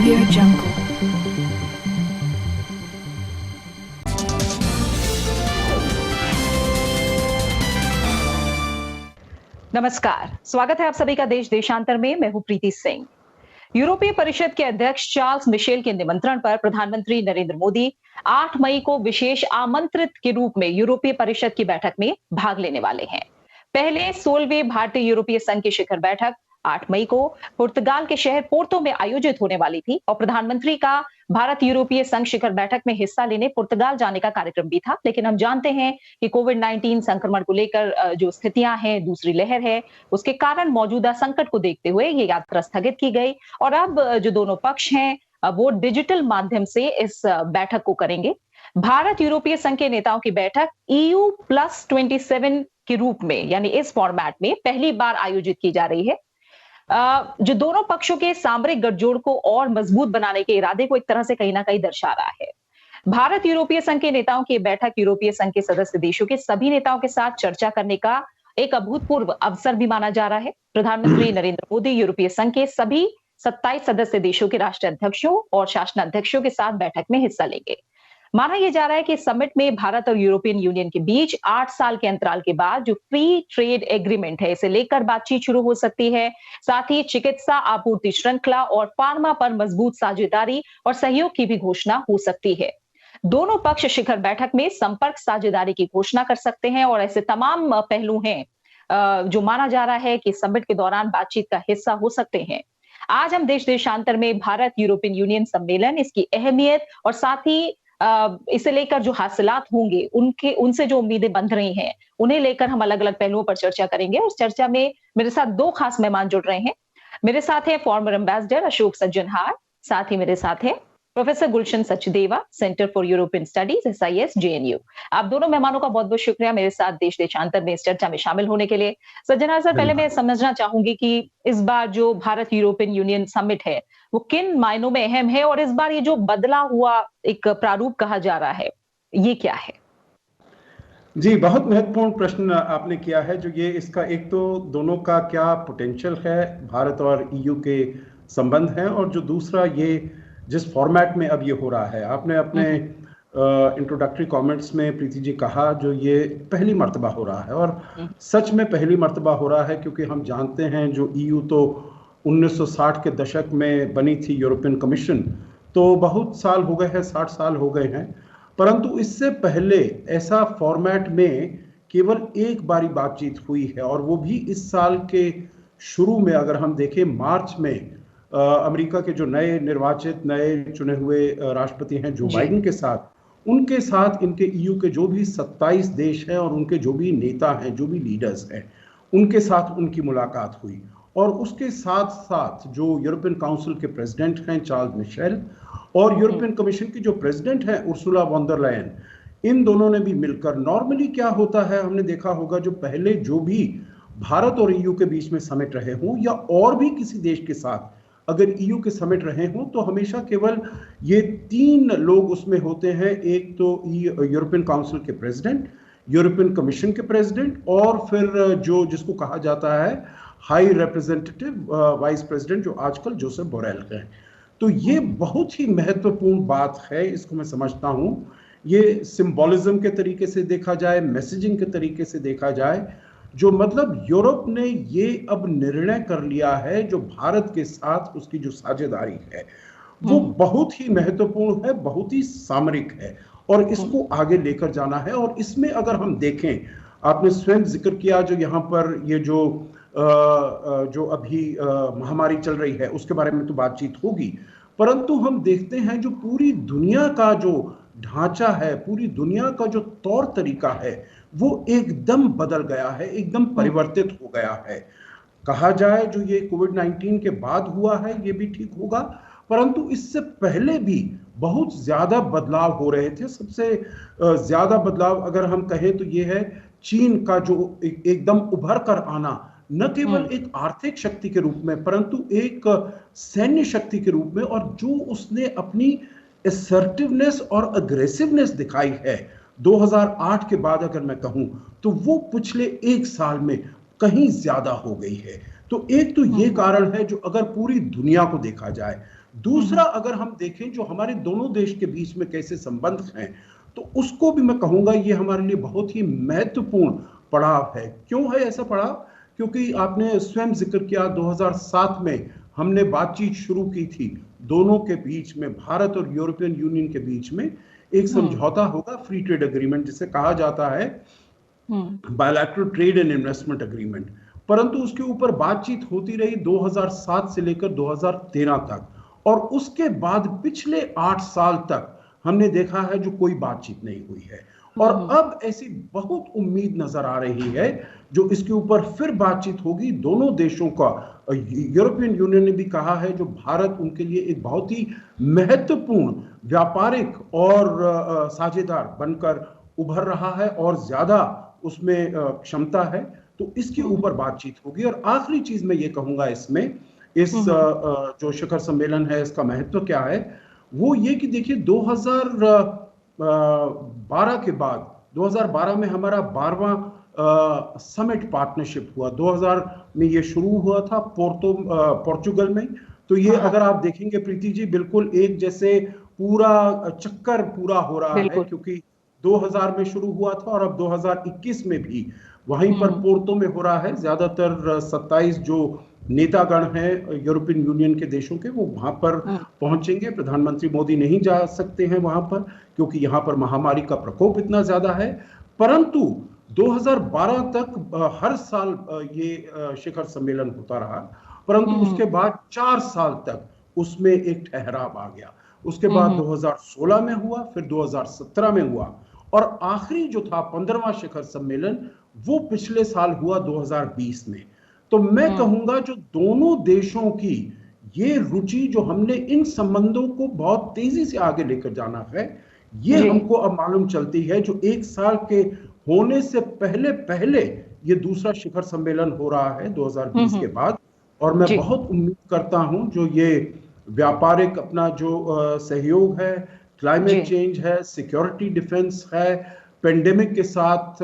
Audio Jungle. नमस्कार, स्वागत है आप सभी का देश देशांतर में। मैं हूं प्रीति सिंह। यूरोपीय परिषद के अध्यक्ष चार्ल्स मिशेल के निमंत्रण पर प्रधानमंत्री नरेंद्र मोदी 8 मई को विशेष आमंत्रित के रूप में यूरोपीय परिषद की बैठक में भाग लेने वाले हैं। पहले 16वें भारतीय यूरोपीय संघ की शिखर बैठक 8 मई को पुर्तगाल के शहर पोर्तो में आयोजित होने वाली थी और प्रधानमंत्री का भारत यूरोपीय संघ शिखर बैठक में हिस्सा लेने पुर्तगाल जाने का कार्यक्रम भी था। लेकिन हम जानते हैं कि कोविड-19 संक्रमण को लेकर जो स्थितियां हैं, दूसरी लहर है, उसके कारण मौजूदा संकट को देखते हुए ये यात्रा स्थगित की गई और अब जो दोनों पक्ष हैं वो डिजिटल माध्यम से इस बैठक को करेंगे। भारत यूरोपीय संघ के नेताओं की बैठक EU+27 के रूप में यानी इस फॉर्मेट में पहली बार आयोजित की जा रही है, जो दोनों पक्षों के सामरिक गठजोड़ को और मजबूत बनाने के इरादे को एक तरह से कहीं ना कहीं दर्शा रहा है। भारत यूरोपीय संघ के नेताओं की बैठक यूरोपीय संघ के सदस्य देशों के सभी नेताओं के साथ चर्चा करने का एक अभूतपूर्व अवसर भी माना जा रहा है। प्रधानमंत्री नरेंद्र मोदी यूरोपीय संघ के सभी 27 सदस्य देशों के राष्ट्राध्यक्षों और शासनाध्यक्षों के साथ बैठक में हिस्सा लेंगे। माना यह जा रहा है कि समिट में भारत और यूरोपियन यूनियन के बीच 8 साल के अंतराल के बाद जो फ्री ट्रेड एग्रीमेंट है, इसे लेकर बातचीत शुरू हो सकती है। साथ ही चिकित्सा आपूर्ति श्रृंखला और फार्मा पर मजबूत साझेदारी और सहयोग की भी घोषणा हो सकती है। दोनों पक्ष शिखर बैठक में संपर्क साझेदारी की घोषणा कर सकते हैं और ऐसे तमाम पहलू हैं जो माना जा रहा है कि समिट के दौरान बातचीत का हिस्सा हो सकते हैं। आज हम देश देशांतर में भारत यूरोपियन यूनियन सम्मेलन, इसकी अहमियत और साथ ही इसे लेकर जो हासिलात होंगे उनसे जो उम्मीदें बंध रही हैं, उन्हें लेकर हम अलग अलग पहलुओं पर चर्चा करेंगे। उस चर्चा में मेरे साथ 2 खास मेहमान जुड़ रहे हैं। मेरे साथ है फॉर्मर एम्बेसडर अशोक सज्जनहार, साथ ही मेरे साथ है professor Gulshan Sachdeva, centre for European studies, SIS JNU। आप दोनों मेहमानों का बहुत बहुत शुक्रिया मेरे साथ देश देशांतर में इस चर्चा में शामिल होने के लिए। सज्जनहार सर, पहले मैं समझना चाहूंगी कि इस बार जो भारत यूरोपियन यूनियन समिट है वो किन मायनों में अहम है और इस बार ये जो बदला हुआ एक प्रारूप कहा जा रहा है, ये क्या है? जी, बहुत महत्वपूर्ण प्रश्न आपने किया है। जो ये इसका एक तो दोनों का क्या पोटेंशियल है, भारत और EU के संबंध हैं, और जो दूसरा ये जिस फॉर्मेट में अब ये हो रहा है। आपने अपने इंट्रोडक्टरी कमेंट्स में प्रीति जी कहा जो ये पहली मर्तबा हो रहा है, और सच में पहली मर्तबा हो रहा है क्योंकि हम जानते हैं जो EU तो 1960 के दशक में बनी थी यूरोपियन कमीशन, तो बहुत साल हो गए हैं, 60 साल हो गए हैं, परंतु इससे पहले ऐसा फॉर्मेट में केवल एक बारी बातचीत हुई है, और वो भी इस साल के शुरू में। अगर हम देखें मार्च में अमेरिका के जो नए निर्वाचित नए चुने हुए राष्ट्रपति हैं जो बाइडेन के साथ, उनके साथ इनके EU के जो भी 27 देश हैं और उनके जो भी नेता हैं, जो भी लीडर्स हैं, उनके साथ उनकी मुलाकात हुई। और उसके साथ साथ जो यूरोपियन काउंसिल के प्रेसिडेंट हैं चार्ल्स मिशेल और यूरोपियन कमीशन की जो प्रेसिडेंट हैं उर्सुला वॉन डर लायन, इन दोनों ने भी मिलकर, नॉर्मली क्या होता है हमने देखा होगा, जो पहले जो भी भारत और EU के बीच में समिट रहे हों या और भी किसी देश के साथ अगर EU के समिट रहे हों, तो हमेशा केवल ये 3 लोग उसमें होते हैं। एक तो यूरोपियन काउंसिल के प्रेसिडेंट, यूरोपियन कमीशन के प्रेसिडेंट, और फिर जो जिसको कहा जाता है हाई रिप्रेजेंटेटिव वाइस प्रेसिडेंट, जो आजकल जोसेफ बोरेल हैं। तो ये बहुत ही महत्वपूर्ण बात है, इसको मैं समझता हूँ। ये सिंबॉलिज्म के तरीके से देखा जाए, मैसेजिंग के तरीके से देखा जाए, जो मतलब यूरोप ने ये अब निर्णय कर लिया है, जो भारत के साथ उसकी जो साझेदारी है वो बहुत ही महत्वपूर्ण है, बहुत ही सामरिक है, और इसको आगे लेकर जाना है। और इसमें अगर हम देखें, आपने स्वयं जिक्र किया जो यहाँ पर ये जो अभी महामारी चल रही है उसके बारे में तो बातचीत होगी, परंतु हम देखते हैं जो पूरी दुनिया का जो ढांचा है, पूरी दुनिया का जो तौर तरीका है, वो एकदम बदल गया है, एकदम परिवर्तित हो गया है। कहा जाए जो ये कोविड-19 के बाद हुआ है ये भी ठीक होगा, परंतु इससे पहले भी बहुत ज्यादा बदलाव हो रहे थे। सबसे ज्यादा बदलाव अगर हम कहें तो ये है चीन का जो एकदम उभर कर आना, न केवल एक आर्थिक शक्ति के रूप में परंतु एक सैन्य शक्ति के रूप में, और जो उसने अपनी असर्टिवनेस और अग्रेसिवनेस दिखाई है 2008 के बाद अगर मैं कहूं, तो वो पिछले 1 साल में कहीं ज्यादा हो गई है। तो एक तो ये कारण है जो अगर पूरी दुनिया को देखा जाए, दूसरा, अगर हम देखें जो हमारे दोनों देश के बीच में कैसे संबंध हैं, तो उसको भी मैं कहूंगा ये हमारे लिए बहुत ही महत्वपूर्ण पड़ाव है। क्यों है ऐसा पड़ाव? क्योंकि आपने स्वयं जिक्र किया 2007 में हमने बातचीत शुरू की थी दोनों के बीच में, भारत और यूरोपियन यूनियन के बीच में एक समझौता होगा, फ्री ट्रेड एग्रीमेंट जिसे कहा जाता है bilateral trade and investment agreement. परंतु उसके ऊपर बातचीत होती रही 2007 से लेकर 2013 तक, और उसके बाद पिछले 8 साल तक हमने देखा है जो कोई बातचीत नहीं हुई है। और अब ऐसी बहुत उम्मीद नजर आ रही है जो इसके ऊपर फिर बातचीत होगी दोनों देशों का। यूरोपियन यूनियन ने भी कहा है जो भारत उनके लिए एक बहुत ही महत्वपूर्ण व्यापारिक और साझेदार बनकर उभर रहा है और ज्यादा उसमें क्षमता है, तो इसके ऊपर बातचीत होगी। और आखिरी चीज मैं ये कहूंगा इसमें, इस जो शिखर सम्मेलन है इसका महत्व क्या है, वो ये कि देखिए 2012 के बाद 2012 में हमारा 12वां समिट पार्टनरशिप हुआ। 2000 में ये शुरू हुआ था पोर्चुगल में। तो ये अगर आप देखेंगे प्रीति जी, बिल्कुल एक जैसे पूरा चक्कर पूरा हो रहा है, क्योंकि 2000 में शुरू हुआ था और अब 2021 में भी वहीं पर पोर्तो में हो रहा है। ज्यादातर 27 जो नेतागण हैं यूरोपियन यूनियन के देशों के, वो वहां पर पहुंचेंगे। प्रधानमंत्री मोदी नहीं जा सकते हैं वहां पर क्योंकि यहां पर महामारी का प्रकोप इतना ज्यादा है। परंतु 2012 तक हर साल ये शिखर सम्मेलन होता रहा, परंतु उसके बाद 4 साल तक उसमें एक ठहराव आ गया। उसके बाद 2016 में हुआ, फिर 2017 में हुआ, और आखिरी जो था 15वां शिखर सम्मेलन वो पिछले साल हुआ 2020 में। तो मैं कहूंगा जो दोनों देशों की ये रुचि, जो हमने इन संबंधों को बहुत तेजी से आगे लेकर जाना है, ये हमको अब मालूम चलती है। जो 1 साल के होने से पहले पहले ये दूसरा शिखर सम्मेलन हो रहा है 2020 के बाद, और मैं बहुत उम्मीद करता हूं जो ये व्यापारिक अपना जो सहयोग है, क्लाइमेट चेंज है, सिक्योरिटी डिफेंस है, पेंडेमिक के साथ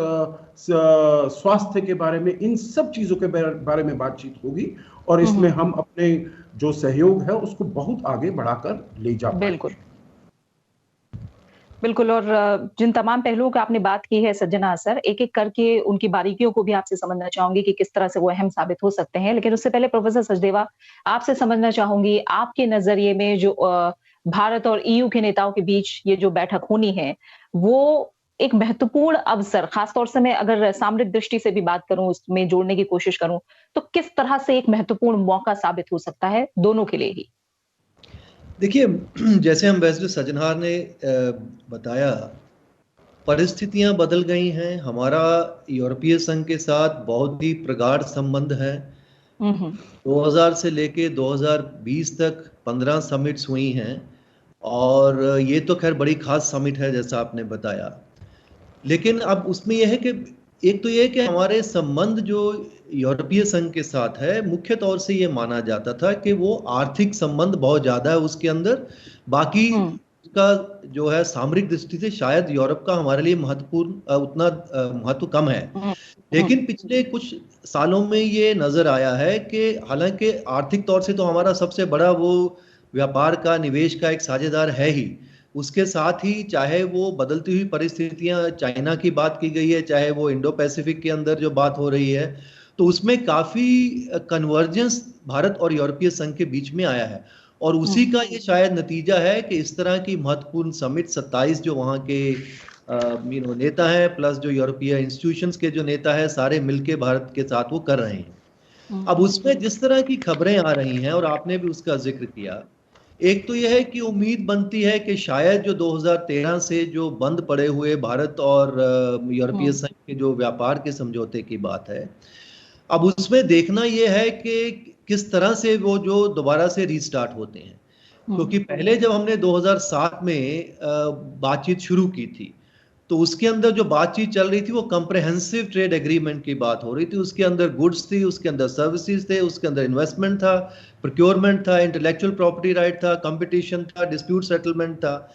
स्वास्थ्य के बारे में, इन सब चीजों के बारे में बातचीत होगी, और इसमें हम अपने जो सहयोग है उसको बहुत आगे बढ़ाकर ले जा पाएंगे। बिल्कुल बिल्कुल। और जिन तमाम पहलुओं का आपने बात की है सज्जना सर, एक एक करके उनकी बारीकियों को भी आपसे समझना चाहूंगी कि किस तरह से वो अहम साबित हो सकते हैं। लेकिन उससे पहले प्रोफेसर सचदेवा, आपसे समझना चाहूंगी आपके नजरिए में जो भारत और ईयू के नेताओं के बीच ये जो बैठक होनी है, वो एक महत्वपूर्ण अवसर, खासतौर से मैं अगर सामरिक दृष्टि से भी बात करूं, उसमें जोड़ने की कोशिश करूं, तो किस तरह से एक महत्वपूर्ण मौका साबित हो सकता है दोनों के लिए ही? देखिए, जैसे एम्बेसडर सजनहार ने बताया, परिस्थितियां बदल गई हैं। हमारा यूरोपीय संघ के साथ बहुत ही प्रगाढ़ संबंध है। 2000 से लेके 2020 तक 15 समिट्स हुई हैं, और ये तो खैर बड़ी खास समिट है जैसा आपने बताया। लेकिन अब उसमें यह है कि एक तो यह कि हमारे संबंध जो यूरोपीय संघ के साथ है, मुख्य तौर से ये माना जाता था कि वो आर्थिक संबंध बहुत ज्यादा है उसके अंदर। बाकी का जो है सामरिक दृष्टि से शायद यूरोप का हमारे लिए महत्वपूर्ण उतना महत्व कम है। लेकिन पिछले कुछ सालों में ये नजर आया है कि हालांकि आर्थिक तौर से तो हमारा सबसे बड़ा वो व्यापार का, निवेश का एक साझेदार है ही, उसके साथ ही चाहे वो बदलती हुई परिस्थितियां, चाइना की बात की गई है, चाहे वो इंडो पैसिफिक के अंदर जो बात हो रही है, तो उसमें काफी कन्वर्जेंस भारत और यूरोपीय संघ के बीच में आया है। और उसी का ये शायद नतीजा है कि इस तरह की महत्वपूर्ण समिट 27 जो वहाँ के नेता हैं, प्लस जो यूरोपीय इंस्टीट्यूशंस के जो नेता है, सारे मिलके भारत के साथ वो कर रहे हैं। अब उसमें जिस तरह की खबरें आ रही हैं, और आपने भी उसका जिक्र किया, एक तो यह है कि उम्मीद बनती है कि शायद जो 2013 से जो बंद पड़े हुए भारत और यूरोपीय संघ के जो व्यापार के समझौते की बात है, अब उसमें देखना यह है कि किस तरह से वो जो दोबारा से रीस्टार्ट होते हैं। क्योंकि पहले जब हमने 2007 में बातचीत शुरू की थी, तो उसके अंदर जो बातचीत चल रही थी वो कंप्रेहेंसिव ट्रेड एग्रीमेंट की बात हो रही थी। उसके अंदर गुड्स थी, उसके अंदर सर्विसेज थे, उसके अंदर इन्वेस्टमेंट था, प्रोक्योरमेंट था, इंटेलेक्चुअल प्रॉपर्टी राइट था, कंपटीशन था, डिस्प्यूट सेटलमेंट था।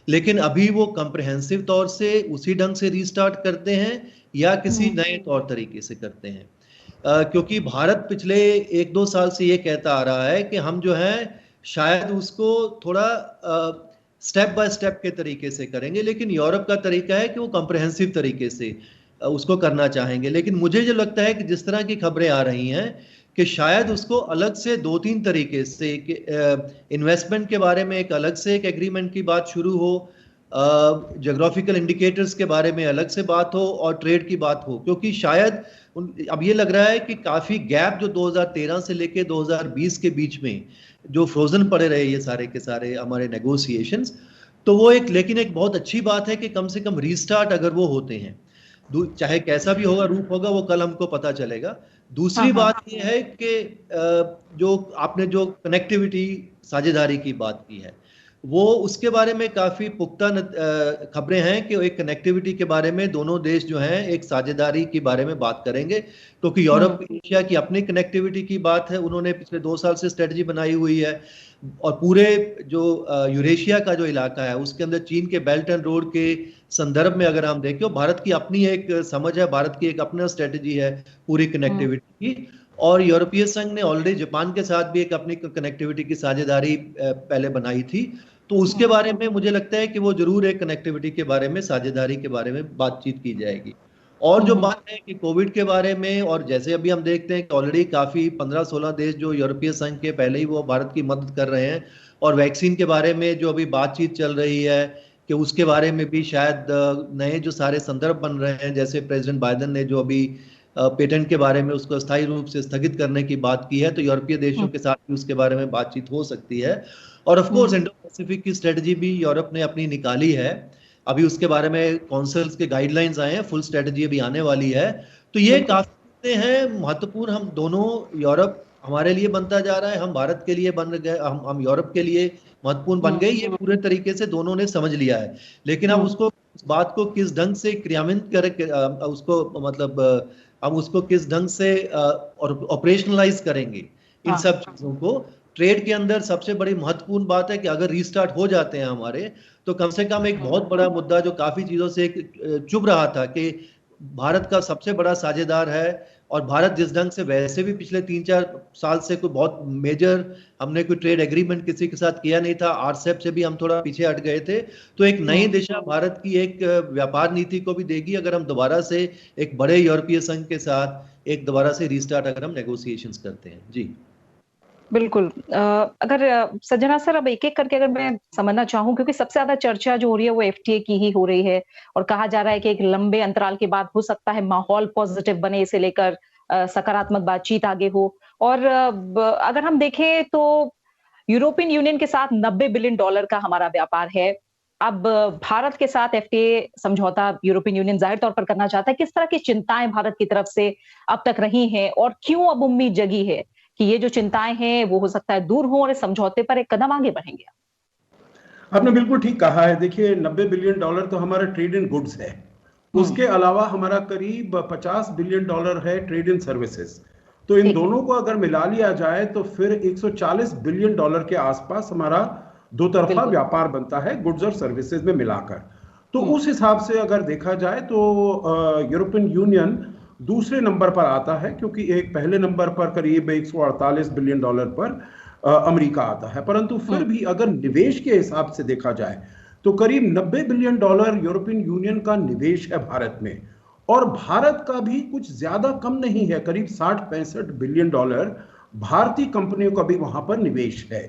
लेकिन अभी वो कंप्रेहेंसिव तौर से उसी ढंग से रीस्टार्ट करते हैं या किसी नए तौर तरीके से करते हैं। क्योंकि भारत पिछले 1-2 साल से ये कहता आ रहा है कि हम जो है शायद उसको थोड़ा स्टेप बाय स्टेप के तरीके से करेंगे, लेकिन यूरोप का तरीका है कि वो कॉम्प्रहेंसिव तरीके से उसको करना चाहेंगे। लेकिन मुझे जो लगता है कि जिस तरह की खबरें आ रही हैं कि शायद उसको अलग से 2-3 तरीके से, इन्वेस्टमेंट के बारे में एक अलग से एक एग्रीमेंट की बात शुरू हो, ज्योग्राफिकल इंडिकेटर्स के बारे में अलग से बात हो, और ट्रेड की बात हो, क्योंकि शायद अब ये लग रहा है कि काफ़ी गैप जो 2013 से लेके 2020 के बीच में जो फ्रोजन पड़े रहे ये सारे के सारे हमारे नेगोशिएशंस, तो वो एक, लेकिन एक बहुत अच्छी बात है कि कम से कम रीस्टार्ट अगर वो होते हैं, चाहे कैसा भी होगा रूप होगा वो कल हमको पता चलेगा। दूसरी बात ये है कि जो आपने जो कनेक्टिविटी साझेदारी की बात की है, वो उसके बारे में काफ़ी पुख्ता खबरें हैं कि एक कनेक्टिविटी के बारे में दोनों देश जो हैं एक साझेदारी के बारे में बात करेंगे, क्योंकि यूरोप एशिया की अपनी कनेक्टिविटी की बात है, उन्होंने पिछले 2 साल से स्ट्रेटजी बनाई हुई है, और पूरे जो यूरेशिया का जो इलाका है उसके अंदर चीन के बेल्ट एंड रोड के संदर्भ में अगर हम देखें, भारत की अपनी एक समझ है, भारत की एक अपना स्ट्रेटजी है पूरी कनेक्टिविटी की, और यूरोपीय संघ ने ऑलरेडी जापान के साथ भी एक अपनी कनेक्टिविटी की साझेदारी पहले बनाई थी, तो उसके बारे में मुझे लगता है कि वो जरूर एक कनेक्टिविटी के बारे में, साझेदारी के बारे में बातचीत की जाएगी। और जो बात है कि कोविड के बारे में, और जैसे अभी हम देखते हैं कि ऑलरेडी काफ़ी 15-16 देश जो यूरोपीय संघ के पहले ही वो भारत की मदद कर रहे हैं, और वैक्सीन के बारे में जो अभी बातचीत चल रही है कि उसके बारे में भी शायद नए जो सारे संदर्भ बन रहे हैं, जैसे प्रेसिडेंट बाइडेन ने जो अभी पेटेंट के बारे में उसको अस्थायी रूप से स्थगित करने की बात की है, तो यूरोपीय देशों के साथ भी उसके बारे में बातचीत हो सकती है। और ऑफ कोर्स इंडो पैसिफिक की स्ट्रेटजी भी यूरोप ने अपनी निकाली है, अभी उसके बारे में काउंसिल्स के गाइडलाइंस आए हैं, फुल स्ट्रेटजी अभी आने वाली है, तो ये काफी हैं महत्वपूर्ण। हम दोनों, यूरोप हमारे लिए बनता जा रहा है, हम भारत के लिए बन गए, हम यूरोप के लिए महत्वपूर्ण बन गए, ये पूरे तरीके से दोनों ने समझ लिया है। लेकिन अब उसको, इस बात को किस ढंग से क्रियान्वित कर उसको, मतलब हम उसको किस ढंग से ऑपरेशनलाइज करेंगे इन सब चीजों को। ट्रेड के अंदर सबसे बड़ी महत्वपूर्ण बात है कि अगर रीस्टार्ट हो जाते हैं हमारे, तो कम से कम एक बहुत बड़ा मुद्दा जो काफी चीजों से चुभ रहा था कि भारत का सबसे बड़ा साझेदार है, और भारत जिस ढंग से वैसे भी पिछले 3-4 साल से कोई बहुत मेजर हमने कोई ट्रेड एग्रीमेंट किसी के साथ किया नहीं था, आरसेप से भी हम थोड़ा पीछे हट गए थे, तो एक नई दिशा भारत की एक व्यापार नीति को भी देगी अगर हम दोबारा से एक बड़े यूरोपीय संघ के साथ एक दोबारा से रीस्टार्ट अगर हम नेगोशिएशंस करते हैं। जी बिल्कुल। अगर सज्जना सर, अब एक एक करके अगर मैं समझना चाहूं, क्योंकि सबसे ज्यादा चर्चा जो हो रही है वो एफटीए की ही हो रही है, और कहा जा रहा है कि एक लंबे अंतराल के बाद हो सकता है माहौल पॉजिटिव बने, इसे लेकर सकारात्मक बातचीत आगे हो। और अगर हम देखें तो यूरोपियन यूनियन के साथ $90 बिलियन का हमारा व्यापार है। अब भारत के साथ एफटीए समझौता यूरोपियन यूनियन जाहिर तौर पर करना चाहता है। किस तरह की चिंताएं भारत की तरफ से अब तक रही हैं, और क्यों अब उम्मीद जगी है कि ये जो चिंताएं हैं वो हो सकता है दूर हो और इस समझौते पर एक कदम आगे बढ़ेंगे? आपने बिल्कुल ठीक कहा है। देखिए, $90 बिलियन तो हमारा ट्रेड इन गुड्स है, उसके अलावा हमारा करीब $50 बिलियन है ट्रेड इन सर्विसेज। तो इन दोनों को अगर मिला लिया जाए तो फिर $140 बिलियन के आसपास हमारा दो तरफा व्यापार बनता है गुड्स और सर्विसेज में मिलाकर। तो उस हिसाब से अगर देखा जाए तो यूरोपियन यूनियन दूसरे नंबर पर आता है, क्योंकि एक पहले नंबर पर करीब $148 बिलियन पर अमेरिका आता है। परंतु फिर भी अगर निवेश के हिसाब से देखा जाए तो करीब $90 बिलियन यूरोपियन यूनियन का निवेश है भारत में, और भारत का भी कुछ ज्यादा कम नहीं है, करीब 60-65 बिलियन भारतीय कंपनियों का भी वहां पर निवेश है।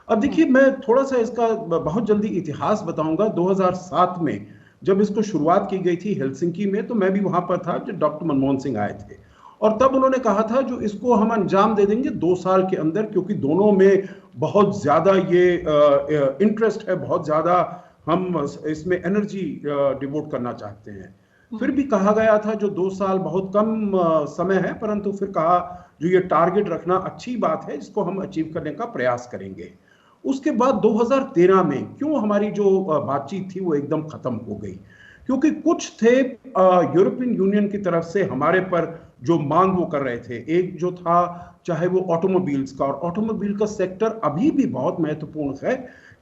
अब देखिए, मैं थोड़ा सा इसका बहुत जल्दी इतिहास बताऊंगा। 2007 में जब इसको शुरुआत की गई थी हेलसिंकी में, तो मैं भी वहां पर था जब डॉक्टर मनमोहन सिंह आए थे, और तब उन्होंने कहा था जो इसको हम अंजाम दे देंगे 2 साल के अंदर, क्योंकि दोनों में बहुत ज्यादा ये इंटरेस्ट है, बहुत ज्यादा हम इसमें एनर्जी डिवोट करना चाहते हैं। फिर भी कहा गया था जो 2 साल बहुत कम समय है, परंतु फिर कहा जो ये टारगेट रखना अच्छी बात है, इसको हम अचीव करने का प्रयास करेंगे। उसके बाद 2013 में क्यों हमारी जो बातचीत थी वो एकदम खत्म हो गई, क्योंकि कुछ थे यूरोपियन यूनियन की तरफ से हमारे पर जो मांग वो कर रहे थे। एक जो था, चाहे वो ऑटोमोबाइल्स का, और ऑटोमोबाइल का सेक्टर अभी भी बहुत महत्वपूर्ण है,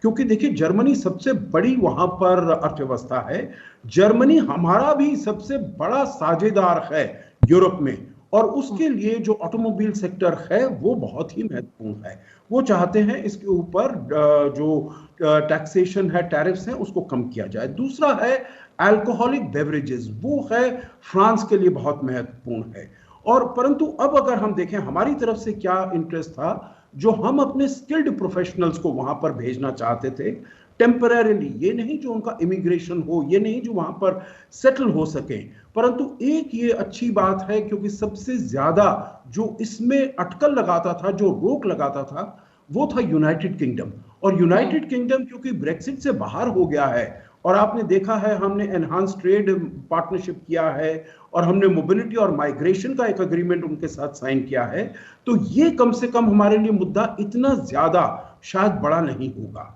क्योंकि देखिए जर्मनी सबसे बड़ी वहां पर अर्थव्यवस्था है, जर्मनी हमारा भी सबसे बड़ा साझेदार है यूरोप में, और उसके लिए जो ऑटोमोबाइल सेक्टर है वो बहुत ही महत्वपूर्ण है। वो चाहते हैं इसके ऊपर जो टैक्सेशन है, टैरिफ्स हैं, उसको कम किया जाए। दूसरा है अल्कोहलिक बेवरेजेस, वो है फ्रांस के लिए बहुत महत्वपूर्ण है। और परंतु अब अगर हम देखें हमारी तरफ से क्या इंटरेस्ट था, जो हम अपने स्किल्ड प्रोफेशनल्स को वहां पर भेजना चाहते थे टेम्परेरीली, ये नहीं जो उनका इमिग्रेशन हो, ये नहीं जो वहां पर सेटल हो सके, परंतु एक ये अच्छी बात है क्योंकि सबसे ज्यादा जो इसमें अटकल लगाता था, जो रोक लगाता था, वो था यूनाइटेड किंगडम। और यूनाइटेड किंगडम क्योंकि ब्रेक्सिट से बाहर हो गया है, और आपने देखा है हमने एनहांस ट्रेड पार्टनरशिप किया है और हमने मोबिलिटी और माइग्रेशन का एक एग्रीमेंट उनके साथ साइन किया है, तो ये कम से कम हमारे लिए मुद्दा इतना ज्यादा शायद बड़ा नहीं होगा।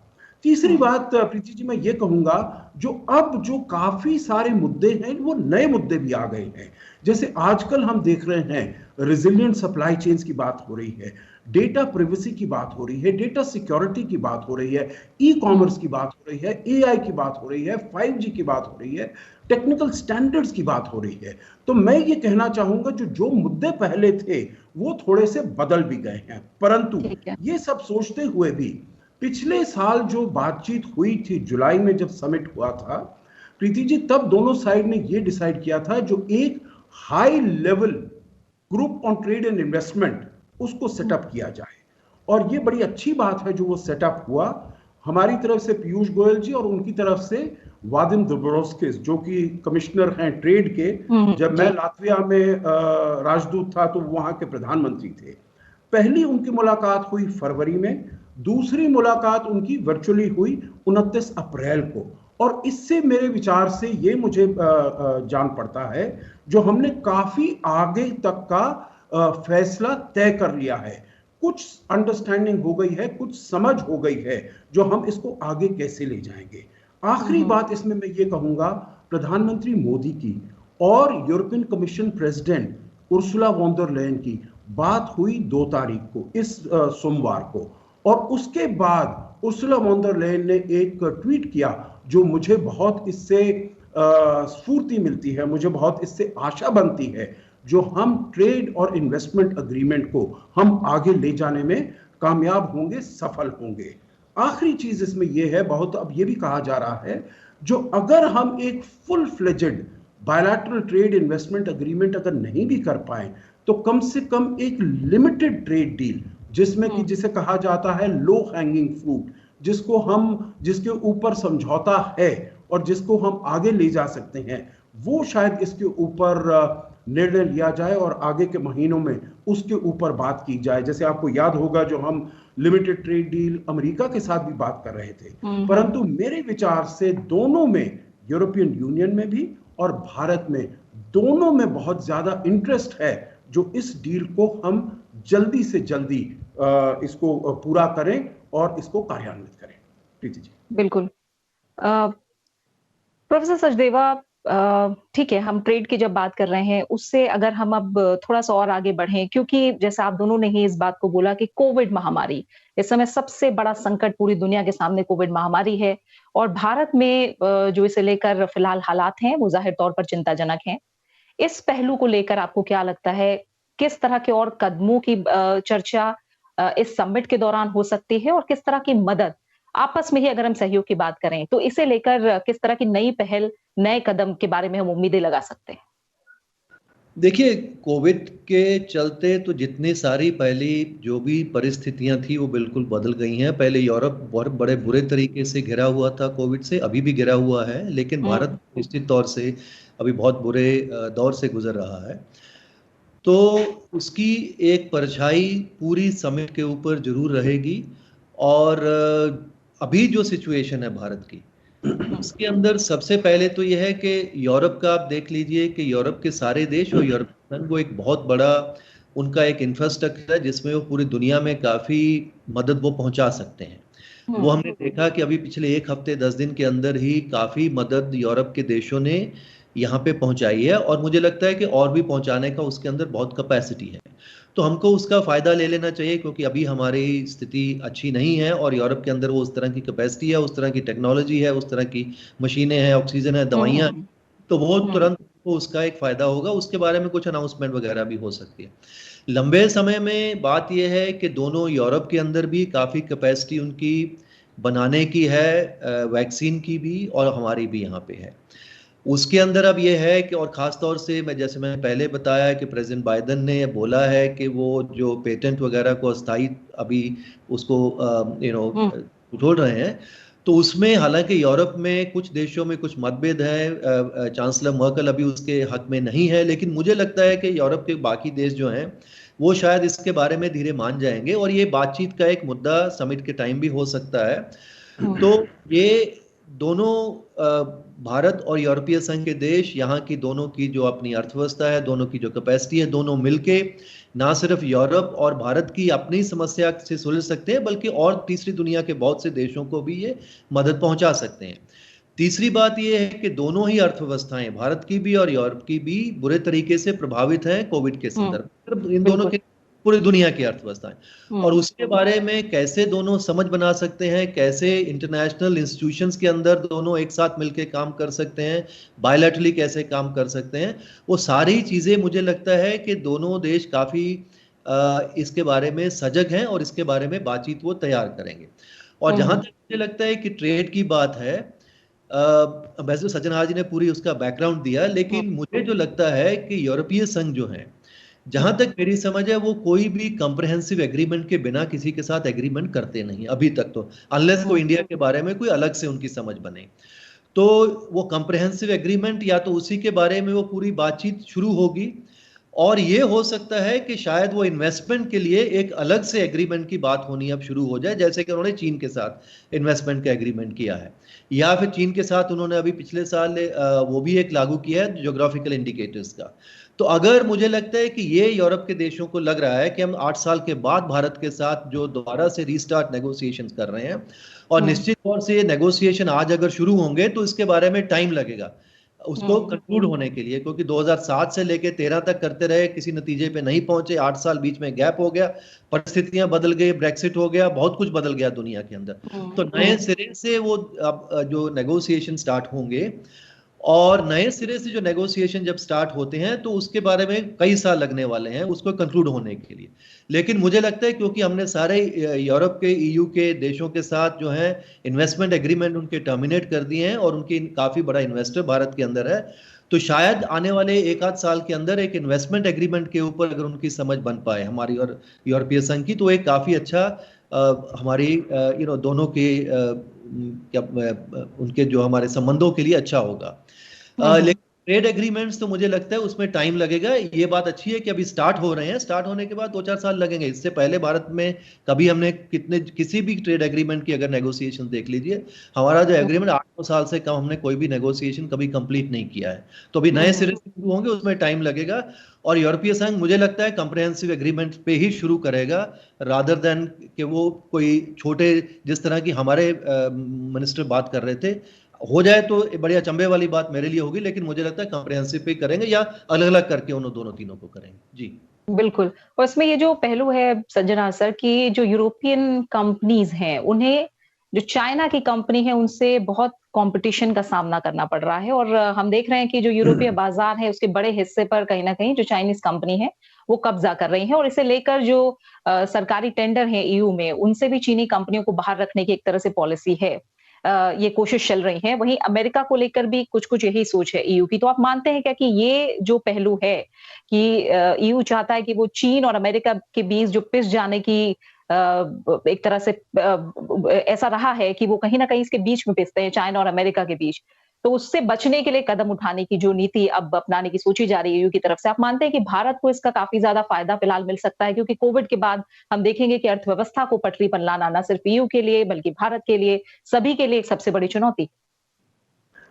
तीसरी बात प्रीति जी मैं ये कहूंगा, जो अब जो काफी सारे मुद्दे हैं वो नए मुद्दे भी आ गए हैं। जैसे आजकल हम देख रहे हैं रिजिलियंट सप्लाई चेन्स की बात हो रही है, डेटा प्रिवेसी की बात हो रही है, डेटा सिक्योरिटी की बात हो रही है, ई कॉमर्स की बात हो रही है, एआई की बात हो रही है, 5G की बात हो रही है, टेक्निकल स्टैंडर्ड्स की बात हो रही है। तो मैं ये कहना चाहूंगा जो जो मुद्दे पहले थे वो थोड़े से बदल भी गए हैं, परंतु ये सब सोचते हुए भी पिछले साल जो बातचीत हुई थी जुलाई में जब समिट हुआ था प्रीति जी, तब दोनों साइड ने ये डिसाइड किया था जो एक high level group on trade and investment उसको सेटअप किया जाए। और ये बड़ी अच्छी बात है जो वो सेटअप हुआ। हमारी तरफ से पीयूष गोयल जी और उनकी तरफ से वादिम दोब्रोवस्किस जो कि कमिश्नर हैं ट्रेड के, जब मैं लातविया में राजदूत था तो वहां के प्रधानमंत्री थे। पहली उनकी मुलाकात हुई फरवरी में, दूसरी मुलाकात उनकी वर्चुअली हुई 29 अप्रैल को। और इससे मेरे विचार से ये मुझे जान पड़ता है जो हमने काफी आगे तक का फैसला तय कर लिया है, कुछ अंडरस्टैंडिंग हो गई है, कुछ समझ हो गई है जो हम इसको आगे कैसे ले जाएंगे। आखिरी बात इसमें मैं ये कहूंगा, प्रधानमंत्री मोदी की और European Commission President Ursula von der Leyen की बात हुई 2 तारीख को, इस सोमवार को, और उसके बाद उर्सुला वॉन डर लेयन ने एक ट्वीट किया जो मुझे बहुत इससे स्फूर्ति मिलती है, मुझे बहुत इससे आशा बनती है जो हम ट्रेड और इन्वेस्टमेंट एग्रीमेंट को हम आगे ले जाने में कामयाब होंगे, सफल होंगे। आखिरी चीज इसमें यह है, बहुत अब यह भी कहा जा रहा है, जो अगर हम एक full fledged bilateral trade investment agreement अगर नहीं भी कर पाए तो कम से कम एक लिमिटेड ट्रेड डील जिसमें कि जिसे कहा जाता है लो हैंगिंग फ्रूट, जिसके ऊपर समझौता है और जिसको हम आगे ले जा सकते हैं, वो शायद इसके ऊपर निर्णय लिया जाए और आगे के महीनों में उसके ऊपर बात की जाए। जैसे आपको याद होगा जो हम लिमिटेड ट्रेड डील अमेरिका के साथ भी बात कर रहे थे, परंतु मेरे विचार से दोनों में, यूरोपियन यूनियन में भी और भारत में, दोनों में बहुत ज्यादा इंटरेस्ट है जो इस डील को हम जल्दी से जल्दी इसको पूरा करें और इसको कार्यान्वित करें। प्रीति जी। बिल्कुल। प्रोफेसर सचदेवा, ठीक है, हम ट्रेड की जब बात कर रहे हैं उससे अगर हम अब थोड़ा सा और आगे बढ़ें, क्योंकि जैसा आप दोनों ने ही इस बात को बोला कि कोविड महामारी इस समय सबसे बड़ा संकट पूरी दुनिया के सामने कोविड महामारी है, और भारत में जो इसे लेकर फिलहाल हालात हैं वो जाहिर तौर पर चिंताजनक हैं। इस पहलू को लेकर आपको क्या लगता है, किस तरह के और कदमों की चर्चा इस समिट के दौरान हो सकती है, और किस तरह की मदद आपस में ही अगर हम सहयोग की बात करें तो इसे लेकर किस तरह की नई पहल, नए कदम के बारे में हम उम्मीदें लगा सकते हैं? देखिए, कोविड के चलते तो जितनी सारी पहली जो भी परिस्थितियां थी वो बिल्कुल बदल गई हैं। पहले यूरोप बहुत बड़े बुरे तरीके से घिरा हुआ था कोविड से, अभी भी घिरा हुआ है, लेकिन भारत निश्चित तौर से अभी बहुत बुरे दौर से गुजर रहा है। तो उसकी एक परछाई पूरी समिट के ऊपर जरूर रहेगी। और अभी जो सिचुएशन है भारत की, उसके अंदर सबसे पहले तो यह है कि यूरोप का आप देख लीजिए कि यूरोप के सारे देश और यूरोपियन संघ वो एक बहुत बड़ा उनका एक इंफ्रास्ट्रक्चर है जिसमें वो पूरी दुनिया में काफी मदद वो पहुंचा सकते हैं। वो हमने देखा कि अभी पिछले 1 हफ्ते 10 दिन के अंदर ही काफी मदद यूरोप के देशों ने यहाँ पे पहुंचाई है, और मुझे लगता है कि और भी पहुंचाने का उसके अंदर बहुत कैपेसिटी है। तो हमको उसका फायदा ले लेना चाहिए, क्योंकि अभी हमारी स्थिति अच्छी नहीं है और यूरोप के अंदर वो उस तरह की कैपेसिटी है, उस तरह की टेक्नोलॉजी है, उस तरह की मशीनें हैं, ऑक्सीजन है, दवाइयाँ, तो वो तुरंत उसका एक फायदा होगा, उसके बारे में कुछ अनाउंसमेंट वगैरह भी हो सकती है। लंबे समय में बात यह है कि दोनों यूरोप के अंदर भी काफ़ी कैपेसिटी उनकी बनाने की है, वैक्सीन की भी और हमारी भी यहाँ पे है। उसके अंदर अब ये है कि, और ख़ास तौर से जैसे मैंने पहले बताया कि प्रेसिडेंट बाइडेन ने बोला है कि वो जो पेटेंट वगैरह को अस्थायी अभी उसको छोड़ रहे हैं, तो उसमें हालांकि यूरोप में कुछ देशों में कुछ मतभेद है, चांसलर मर्कल अभी उसके हक में नहीं है, लेकिन मुझे लगता है कि यूरोप के बाकी देश जो हैं वो शायद इसके बारे में धीरे मान जाएंगे और ये बातचीत का एक मुद्दा समिट के टाइम भी हो सकता है। तो ये दोनों भारत और यूरोपीय संघ के देश, यहाँ की दोनों की जो अपनी अर्थव्यवस्था है, दोनों की जो कैपेसिटी है, दोनों मिलके ना सिर्फ यूरोप और भारत की अपनी समस्या से सुलझ सकते हैं, बल्कि और तीसरी दुनिया के बहुत से देशों को भी ये मदद पहुंचा सकते हैं। तीसरी बात ये है कि दोनों ही अर्थव्यवस्थाएं, भारत की भी और यूरोप की भी, बुरे तरीके से प्रभावित हैं कोविड के संदर्भ में, इन दोनों के पूरी दुनिया की अर्थव्यवस्थाएं, और उसके बारे में कैसे दोनों समझ बना सकते हैं, कैसे इंटरनेशनल इंस्टीट्यूशंस के अंदर दोनों एक साथ मिलकर काम कर सकते हैं, बायलैटरली कैसे काम कर सकते हैं, वो सारी चीजें मुझे लगता है कि दोनों देश काफी इसके बारे में सजग हैं और इसके बारे में बातचीत वो तैयार करेंगे। और जहां तक मुझे लगता है कि ट्रेड की बात है, वैसे सज्जनहार जी ने पूरी उसका बैकग्राउंड दिया, लेकिन मुझे जो लगता है कि यूरोपीय संघ जो है, जहां तक मेरी समझ है, वो कोई भी कंप्रिहेंसिव एग्रीमेंट के बिना किसी के साथ एग्रीमेंट करते नहीं अभी तक, तो अनलेस को इंडिया के बारे में कोई अलग से उनकी समझ बने, तो वो कंप्रिहेंसिव एग्रीमेंट या तो उसी के बारे में वो पूरी बातचीत शुरू होगी, और ये हो सकता है कि शायद वो इन्वेस्टमेंट के लिए एक अलग से एग्रीमेंट की बात होनी अब शुरू हो जाए, जैसे कि उन्होंने चीन के साथ इन्वेस्टमेंट का एग्रीमेंट किया है, या फिर चीन के साथ उन्होंने अभी पिछले साल वो भी एक लागू किया है ज्योग्राफिकल इंडिकेटर्स का। तो अगर मुझे लगता है कि ये यूरोप के देशों को लग रहा है कि हम 8 साल के बाद भारत के साथ जो दोबारा से रीस्टार्ट नेगोशिएशंस कर रहे हैं, और निश्चित तौर से ये नेगोशिएशन आज अगर शुरू होंगे तो इसके बारे में टाइम लगेगा उसको कंक्लूड होने के लिए, क्योंकि 2007 से लेके 13 तक करते रहे, किसी नतीजे पे नहीं पहुंचे, 8 साल बीच में गैप हो गया, परिस्थितियां बदल गई, ब्रेक्सिट हो गया, बहुत कुछ बदल गया दुनिया के अंदर, तो नए सिरे से वो अब जो नेगोशिएशन स्टार्ट होंगे, और नए सिरे से जो नेगोशिएशन जब स्टार्ट होते हैं तो उसके बारे में कई साल लगने वाले हैं उसको कंक्लूड होने के लिए। लेकिन मुझे लगता है क्योंकि हमने सारे यूरोप के, ईयू के देशों के साथ जो है इन्वेस्टमेंट एग्रीमेंट उनके टर्मिनेट कर दिए हैं, और उनकी काफी बड़ा इन्वेस्टर भारत के अंदर है, तो शायद आने वाले 1 आध साल के अंदर एक इन्वेस्टमेंट एग्रीमेंट के ऊपर अगर उनकी समझ बन पाए हमारी और यूरोपीय संघ की, तो एक काफी अच्छा हमारी दोनों के उनके जो हमारे संबंधों के लिए अच्छा होगा। लेकिन ट्रेड एग्रीमेंट्स तो मुझे लगता है उसमें टाइम लगेगा। ये बात अच्छी है कि अभी स्टार्ट हो रहे हैं, स्टार्ट होने के बाद 2-4 साल लगेंगे। इससे पहले भारत में कभी हमने किसी भी ट्रेड एग्रीमेंट की अगर नेगोशिएशन देख लीजिए, हमारा जो एग्रीमेंट 8 साल से कम हमने कोई भी नेगोशिएशन कभी कंप्लीट नहीं किया है। तो अभी नए सिरे से शुरू होंगे, उसमें टाइम लगेगा, और यूरोपीय संघ मुझे लगता है कंप्रिहेंसिव एग्रीमेंट पे ही शुरू करेगा, रादर देन कि वो कोई छोटे, जिस तरह की हमारे मिनिस्टर बात कर रहे थे, हो जाए तो बड़ी अचंभे वाली बात मेरे लिए होगी, लेकिन मुझे लगता है कंप्रिहेंसिव पे करेंगे या अलग अलग करके उन दोनों तीनों को करेंगे। जी बिल्कुल। और इसमें ये जो पहलू है सज्जनहार सर की, जो यूरोपियन कंपनीज हैं उन्हें जो चाइना की कंपनी है उनसे बहुत कंपटीशन का सामना करना पड़ रहा है, और हम देख रहे हैं कि जो यूरोपीय बाजार है उसके बड़े हिस्से पर कहीं ना कहीं जो चाइनीज कंपनी है वो कब्जा कर रही है, और इसे लेकर जो सरकारी टेंडर है ईयू में उनसे भी चीनी कंपनियों को बाहर रखने की एक तरह से पॉलिसी है, ये कोशिश चल रही है। वहीं अमेरिका को लेकर भी कुछ कुछ यही सोच है ईयू की। तो आप मानते हैं क्या कि ये जो पहलू है कि ईयू चाहता है कि वो चीन और अमेरिका के बीच जो पिस जाने की एक तरह से ऐसा रहा है कि वो कहीं ना कहीं इसके बीच में पिसते हैं, चाइना और अमेरिका के बीच, तो उससे बचने के लिए कदम उठाने की जो नीति अब अपनाने की सोची जा रही है ईयू की तरफ से, आप मानते हैं कि भारत को इसका काफी ज्यादा फायदा फिलहाल मिल सकता है? क्योंकि कोविड के बाद हम देखेंगे कि अर्थव्यवस्था को पटरी पर लाना न सिर्फ ईयू के लिए बल्कि भारत के लिए, सभी के लिए एक सबसे बड़ी चुनौती।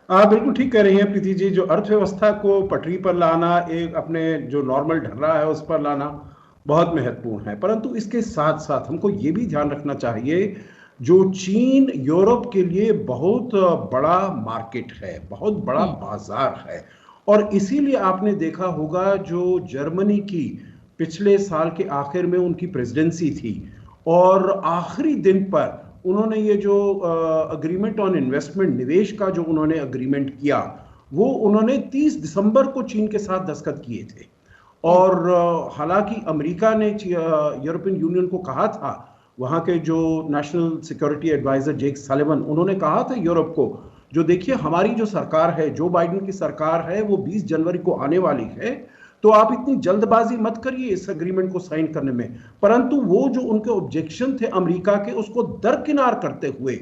आप बिल्कुल ठीक कह रही हैं प्रीति जी। जो अर्थव्यवस्था को पटरी पर लाना, एक अपने जो नॉर्मल ढल रहा है उस पर लाना बहुत महत्वपूर्ण है, परंतु इसके साथ साथ हमको ये भी ध्यान रखना चाहिए, जो चीन यूरोप के लिए बहुत बड़ा मार्केट है, बहुत बड़ा बाजार है, और इसीलिए आपने देखा होगा जो जर्मनी की पिछले साल के आखिर में उनकी प्रेसिडेंसी थी, और आखिरी दिन पर उन्होंने ये जो अग्रीमेंट ऑन इन्वेस्टमेंट, निवेश का जो उन्होंने अग्रीमेंट किया, वो उन्होंने 30 दिसंबर को चीन के साथ दस्तखत किए थे। और हालांकि अमेरिका ने यूरोपियन यूनियन को कहा था, वहां के जो नेशनल सिक्योरिटी एडवाइजर जेक सलिवन, उन्होंने कहा था यूरोप को, जो देखिए हमारी जो सरकार है, जो बाइडेन की सरकार है, वो 20 जनवरी को आने वाली है, तो आप इतनी जल्दबाजी मत करिए इस एग्रीमेंट को साइन करने में। परंतु वो जो उनके ऑब्जेक्शन थे अमेरिका के, उसको दरकिनार करते हुए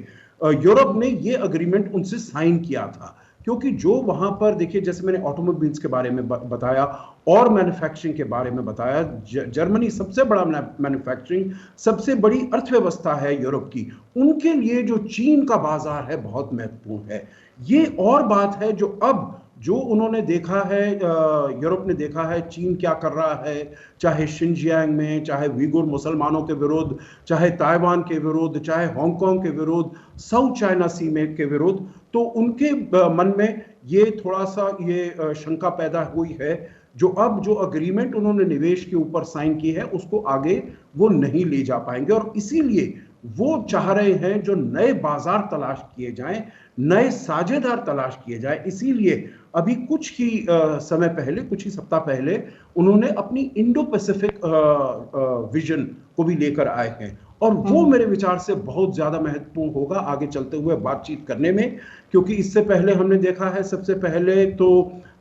यूरोप ने ये एग्रीमेंट उनसे साइन किया था। क्योंकि जो वहां पर देखिए, जैसे मैंने ऑटोमोबाइल्स के बारे में बताया और मैन्युफैक्चरिंग के बारे में बताया, जर्मनी सबसे बड़ा मैन्युफैक्चरिंग, सबसे बड़ी अर्थव्यवस्था है यूरोप की, उनके लिए जो चीन का बाजार है बहुत महत्वपूर्ण है। ये और बात है जो अब जो उन्होंने देखा है, यूरोप ने देखा है चीन क्या कर रहा है, चाहे शिनजियांग में, चाहे उइगुर मुसलमानों के विरुद्ध, चाहे ताइवान के विरुद्ध, चाहे हांगकांग के विरुद्ध, साउथ चाइना सी में के विरुद्ध, तो उनके मन में ये थोड़ा सा ये शंका पैदा हुई है, जो अब जो अग्रीमेंट उन्होंने निवेश के ऊपर साइन की है उसको आगे वो नहीं ले जा पाएंगे। और इसीलिए वो चाह रहे हैं जो नए बाजार तलाश किए जाएं, नए साझेदार तलाश किए जाएं। इसीलिए अभी कुछ ही समय पहले, कुछ ही सप्ताह पहले, उन्होंने अपनी इंडो पैसिफिक विजन को भी लेकर आए हैं, और वो मेरे विचार से बहुत ज्यादा महत्वपूर्ण होगा आगे चलते हुए बातचीत करने में। क्योंकि इससे पहले हमने देखा है, सबसे पहले तो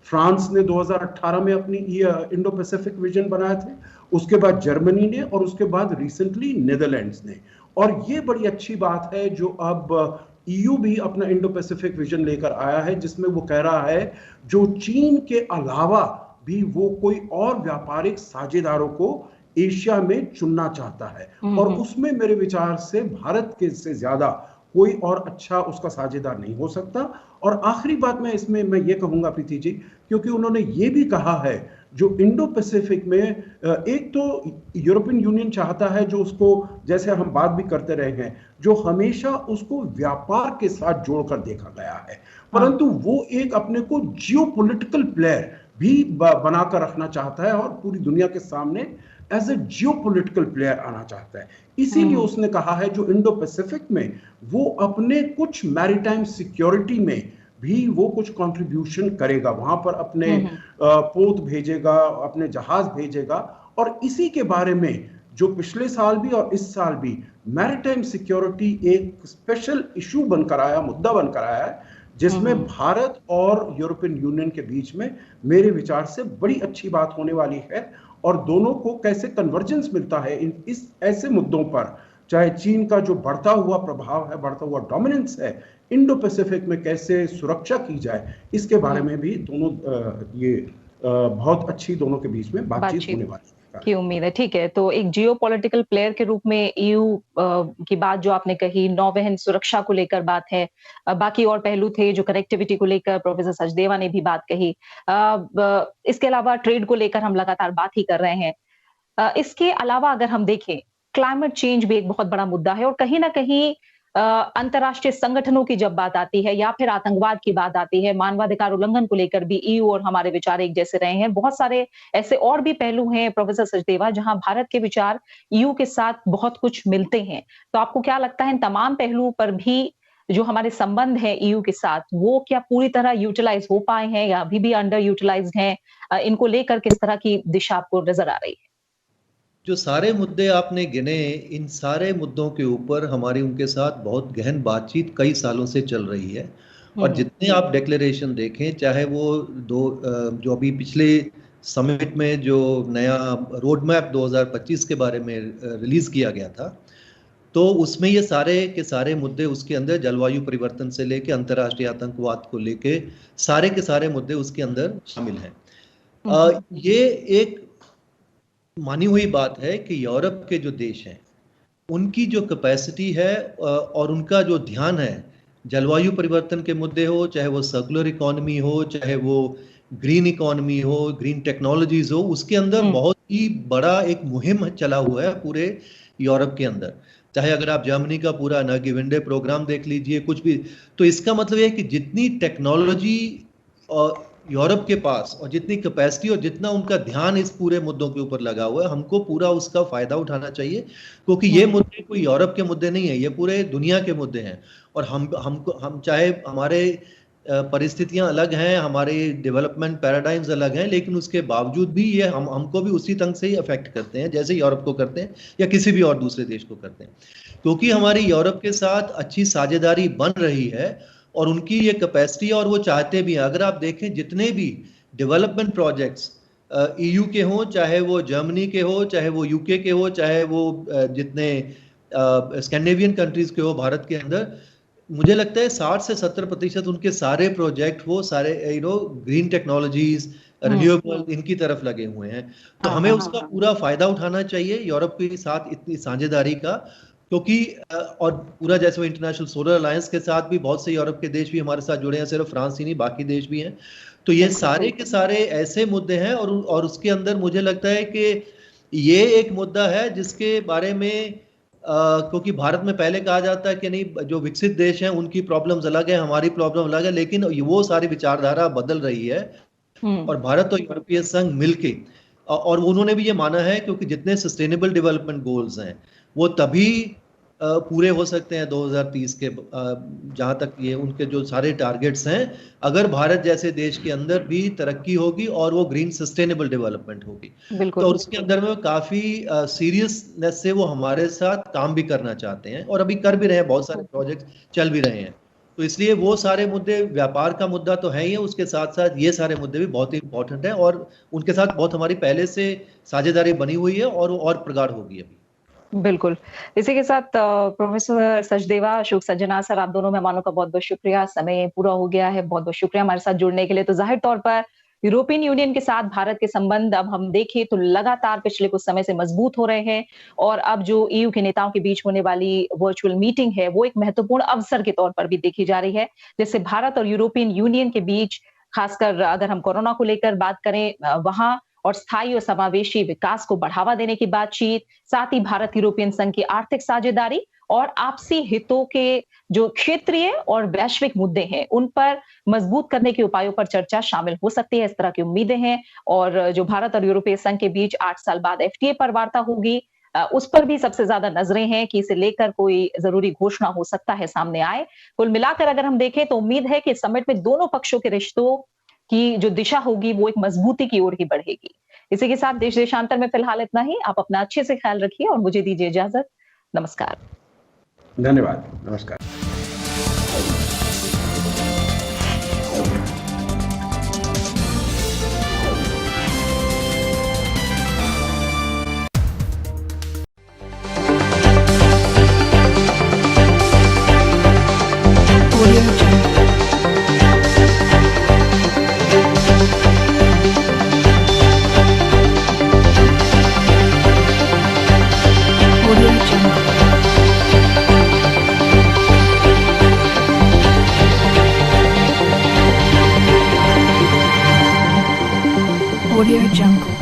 फ्रांस ने 2018 में अपनी इंडो पैसिफिक विजन बनाए थे, उसके बाद जर्मनी ने, और उसके बाद रिसेंटली नीदरलैंड्स ने। और ये बड़ी अच्छी बात है जो अब ईयू भी अपना इंडो पैसिफिक विजन लेकर आया है, जिसमें वो कह रहा है जो चीन के अलावा भी वो कोई और व्यापारिक साझेदारों को एशिया में चुनना चाहता है, और उसमें मेरे विचार से भारत के से ज्यादा कोई और अच्छा उसका साझेदार नहीं हो सकता। और आखिरी बात मैं इसमें ये कहूंगा प्रीति जी, क्योंकि उन्होंने ये भी कहा है जो इंडो पैसिफिक में, एक तो यूरोपियन यूनियन चाहता है जो उसको, जैसे हम बात भी करते रहे हैं, जो हमेशा उसको व्यापार के साथ जोड़कर देखा गया है, परंतु वो एक अपने को जियोपॉलिटिकल प्लेयर भी बनाकर रखना चाहता है और पूरी दुनिया के सामने एज ए जियोपॉलिटिकल प्लेयर आना चाहता है। इसीलिए उसने कहा है जो इंडो पैसिफिक में वो अपने कुछ मैरीटाइम सिक्योरिटी में भी वो कुछ कंट्रीब्यूशन करेगा, वहां पर अपने पोत भेजेगा, अपने जहाज भेजेगा। और इसी के बारे में जो पिछले साल भी और इस साल भी मैरीटाइम सिक्योरिटी एक स्पेशल इशू बनकर आया, मुद्दा बनकर आया है, जिसमें भारत और यूरोपियन यूनियन के बीच में मेरे विचार से बड़ी अच्छी बात होने वाली है। और दोनों को कैसे कन्वर्जेंस मिलता है इस ऐसे मुद्दों पर, चाहे चीन का जो बढ़ता हुआ प्रभाव है, बढ़ता हुआ डोमिनेंस है, इंडो पैसिफिक में कैसे सुरक्षा की जाए, इसके बारे में भी दोनों ये बहुत अच्छी दोनों के बीच में बातचीत होने वाली की उम्मीद है। ठीक है, तो एक जियोपॉलिटिकल प्लेयर के रूप में ईयू की बात जो आपने कही, नौवहन सुरक्षा को लेकर बात है, बाकी और पहलू थे जो कनेक्टिविटी को लेकर प्रोफेसर सचदेवा ने भी बात कही, इसके अलावा ट्रेड को लेकर हम लगातार बात ही कर रहे हैं। इसके अलावा अगर हम देखें, क्लाइमेट चेंज भी एक बहुत बड़ा मुद्दा है, और कहीं ना कहीं अंतर्राष्ट्रीय संगठनों की जब बात आती है या फिर आतंकवाद की बात आती है, मानवाधिकार उल्लंघन को लेकर भी ईयू और हमारे विचार एक जैसे रहे हैं। बहुत सारे ऐसे और भी पहलू हैं प्रोफेसर सचदेवा जहां भारत के विचार ईयू के साथ बहुत कुछ मिलते हैं। तो आपको क्या लगता है इन तमाम पहलुओं पर भी जो हमारे संबंध है ईयू के साथ, वो क्या पूरी तरह यूटिलाइज हो पाए हैं या अभी भी अंडर यूटिलाइज्ड हैं? इनको लेकर किस तरह की दिशा आपको नजर आ रही है? जो सारे मुद्दे आपने गिने, इन सारे मुद्दों के ऊपर हमारी उनके साथ बहुत गहन बातचीत कई सालों से चल रही है। और जितने आप डिक्लेरेशन देखें, चाहे वो जो अभी पिछले समिट में जो नया रोड मैप 2025 के बारे में रिलीज किया गया था, तो उसमें ये सारे के सारे मुद्दे उसके अंदर जलवायु परिवर्तन से लेके अंतर्राष्ट्रीय आतंकवाद को लेके सारे के सारे मुद्दे उसके अंदर शामिल हैं। ये एक मानी हुई बात है कि यूरोप के जो देश हैं उनकी जो कैपेसिटी है और उनका जो ध्यान है, जलवायु परिवर्तन के मुद्दे हो, चाहे वो सर्कुलर इकोनॉमी हो, चाहे वो ग्रीन इकोनॉमी हो, ग्रीन टेक्नोलॉजीज हो, उसके अंदर बहुत ही बड़ा एक मुहिम चला हुआ है पूरे यूरोप के अंदर। चाहे अगर आप जर्मनी का पूरा नगेविंडे प्रोग्राम देख लीजिए, कुछ भी, तो इसका मतलब है कि जितनी टेक्नोलॉजी और यूरोप के पास और जितनी कैपेसिटी और जितना उनका ध्यान इस पूरे मुद्दों के ऊपर लगा हुआ है, हमको पूरा उसका फायदा उठाना चाहिए, क्योंकि ये मुद्दे कोई यूरोप के मुद्दे नहीं है, ये पूरे दुनिया के मुद्दे हैं। और हम चाहे हमारे परिस्थितियां अलग हैं, हमारे डेवलपमेंट पैराडाइम्स अलग हैं, लेकिन उसके बावजूद भी ये हमको भी उसी ढंग से ही अफेक्ट करते हैं जैसे यूरोप को करते हैं या किसी भी और दूसरे देश को करते हैं, क्योंकि हमारी यूरोप के साथ अच्छी साझेदारी बन रही है और उनकी ये कैपेसिटी और वो चाहते भी हैं। अगर आप देखें जितने भी डेवलपमेंट प्रोजेक्ट्स EU के हों, चाहे वो जर्मनी के हो, चाहे वो UK के हो, चाहे वो जितने स्कैंडिनेवियन कंट्रीज के हो भारत के अंदर, मुझे लगता है 60 से 70% उनके सारे प्रोजेक्ट वो सारे ग्रीन टेक्नोलॉजीज, रिन्यूएबल, इनकी तरफ लगे हुए हैं। तो हमें उसका पूरा फायदा उठाना चाहिए यूरोप के साथ इतनी साझेदारी का, क्योंकि और पूरा जैसे वो इंटरनेशनल सोलर अलायंस के साथ भी बहुत से यूरोप के देश भी हमारे साथ जुड़े हैं, सिर्फ फ्रांस ही नहीं बाकी देश भी हैं। तो ये सारे के सारे ऐसे मुद्दे हैं और उसके अंदर मुझे लगता है कि ये एक मुद्दा है जिसके बारे में क्योंकि भारत में पहले कहा जाता है कि नहीं, जो विकसित देश हैं उनकी प्रॉब्लम्स अलग है, हमारी प्रॉब्लम अलग है, लेकिन वो सारी विचारधारा बदल रही है और भारत और यूरोपीय संघ मिलके, और उन्होंने भी ये माना है क्योंकि जितने सस्टेनेबल डेवलपमेंट गोल्स हैं वो तभी पूरे हो सकते हैं 2030 के, जहां तक ये उनके जो सारे टारगेट्स हैं, अगर भारत जैसे देश के अंदर भी तरक्की होगी और वो ग्रीन सस्टेनेबल डेवलपमेंट होगी। तो उसके अंदर में काफी सीरियसनेस से वो हमारे साथ काम भी करना चाहते हैं और अभी कर भी रहे हैं, बहुत सारे प्रोजेक्ट चल भी रहे हैं। तो इसलिए वो सारे मुद्दे, व्यापार का मुद्दा तो है ही है, उसके साथ साथ ये सारे मुद्दे भी बहुत ही इंपॉर्टेंट है और उनके साथ बहुत हमारी पहले से साझेदारी बनी हुई है और प्रगाढ़ होगी अभी। बिल्कुल। इसी के साथ प्रोफेसर सचदेवा, अशोक सज्जनार सर, आप दोनों मेहमानों का बहुत-बहुत शुक्रिया। समय पूरा हो गया है, बहुत-बहुत शुक्रिया हमारे साथ जुड़ने के लिए। तो जाहिर तौर पर यूरोपियन यूनियन के साथ भारत के संबंध अब हम देखें तो लगातार पिछले कुछ समय से मजबूत हो रहे हैं और अब जो EU के नेताओं के बीच होने वाली वर्चुअल मीटिंग है वो एक महत्वपूर्ण अवसर के तौर पर भी देखी जा रही है, जिससे भारत और यूरोपियन यूनियन के बीच, खासकर अगर हम कोरोना को लेकर बात करें, वहां और स्थायी और समावेशी विकास को बढ़ावा देने की बातचीत, साथ ही भारत यूरोपियन संघ की आर्थिक साझेदारी और आपसी हितों के जो क्षेत्रीय और वैश्विक मुद्दे हैं उन पर मजबूत करने के उपायों पर चर्चा शामिल हो सकती है, इस तरह की उम्मीदें हैं। और जो भारत और यूरोपीय संघ के बीच 8 साल बाद FTA पर वार्ता होगी, उस पर भी सबसे ज्यादा नजरें हैं कि इसे लेकर कोई जरूरी घोषणा हो सकता है सामने आए। कुल मिलाकर अगर हम देखें तो उम्मीद है कि समिट में दोनों पक्षों के रिश्तों की जो दिशा होगी वो एक मजबूती की ओर ही बढ़ेगी। इसी के साथ देश देशांतर में फिलहाल इतना ही। आप अपना अच्छे से ख्याल रखिए और मुझे दीजिए इजाजत। नमस्कार। धन्यवाद। नमस्कार। Audio Jungle.